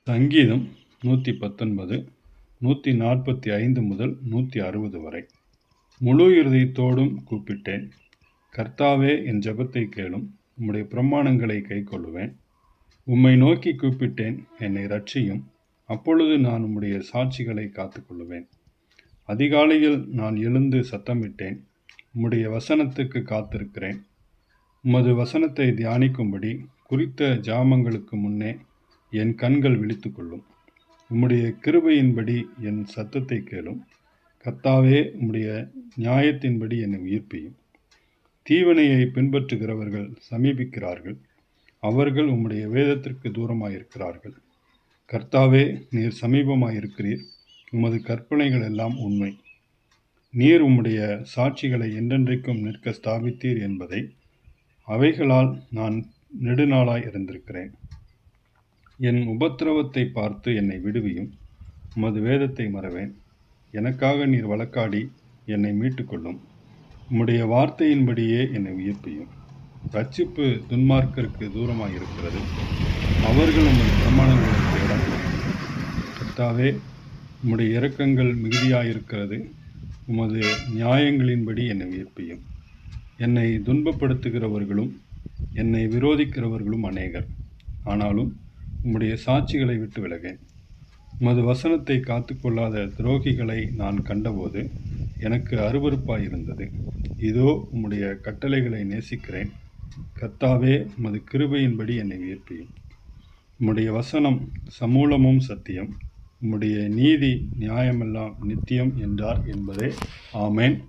சங்கீதம் 119 145 முதல் 160 வரை. முழு இருதயத்தோடும் கூப்பிட்டேன். கர்த்தாவே, என் ஜெபத்தை கேளும். உம்முடைய பிரமாணங்களை கைக்கொள்ளுவேன். உம்மை நோக்கி கூப்பிட்டேன், என்னை இரட்சியும். அப்பொழுது நான் உம்முடைய சாட்சிகளை காத்துக்கொள்ளுவேன். அதிகாலையில் நான் எழுந்து சத்தமிட்டேன். உம்முடைய வசனத்துக்கு காத்திருக்கிறேன். உமது வசனத்தை தியானிக்கும்படி குறித்த ஜாமங்களுக்கு முன்னே என் கண்கள் விழித்துக்கொள்ளும். உம்முடைய கிருபையின்படி என் சத்தத்தை கேளும். கர்த்தாவே, உம்முடைய நியாயத்தின்படி என்னை உயிர்ப்பியும். தீவினையை பின்பற்றுகிறவர்கள் சமீபிக்கிறார்கள். அவர்கள் உம்முடைய வேதத்திற்கு தூரமாயிருக்கிறார்கள். கர்த்தாவே, நீர் சமீபமாயிருக்கிறீர். உமது கற்பனைகள் எல்லாம் உண்மை. நீர் உம்முடைய சாட்சிகளை என்றென்றைக்கும் நிற்க ஸ்தாபித்தீர் என்பதை அவைகளால் நான் நெடுநாளாய் இருந்திருக்கிறேன். என் உபத்திரவத்தை பார்த்து என்னை விடுவியும். உமது வேதத்தை மறவேன். எனக்காக நீர் வழக்காடி என்னை மீட்டுக்கொள்ளும். உம்முடைய வார்த்தையின்படியே என்னை உயிர்ப்பியும். ரட்சிப்பு துன்மார்க்கருக்கு தூரமாயிருக்கிறது. அவர்கள் உமது பிரமாணங்களை தேட. கர்த்தாவே, உம்முடைய இரக்கங்கள் மிகுதியாயிருக்கிறது. உமது நியாயங்களின்படி என்னை உயிர்ப்பியும். என்னை துன்பப்படுத்துகிறவர்களும் என்னை விரோதிக்கிறவர்களும் அநேகர். ஆனாலும் உம்முடைய சாட்சிகளை விட்டு விலகேன். உமது வசனத்தை காத்துக்கொள்ளாத துரோகிகளை நான் கண்டபோது எனக்கு அருவருப்பாயிருந்தது. இதோ, உம்முடைய கட்டளைகளை நேசிக்கிறேன். கர்த்தாவே, உமது கிருபையின்படி என்னை உயிர்ப்பியும். உம்முடைய வசனம் சமூலமும் சத்தியம். உம்முடைய நீதி நியாயமெல்லாம் நித்தியம் என்றார் என்பதே. ஆமேன்.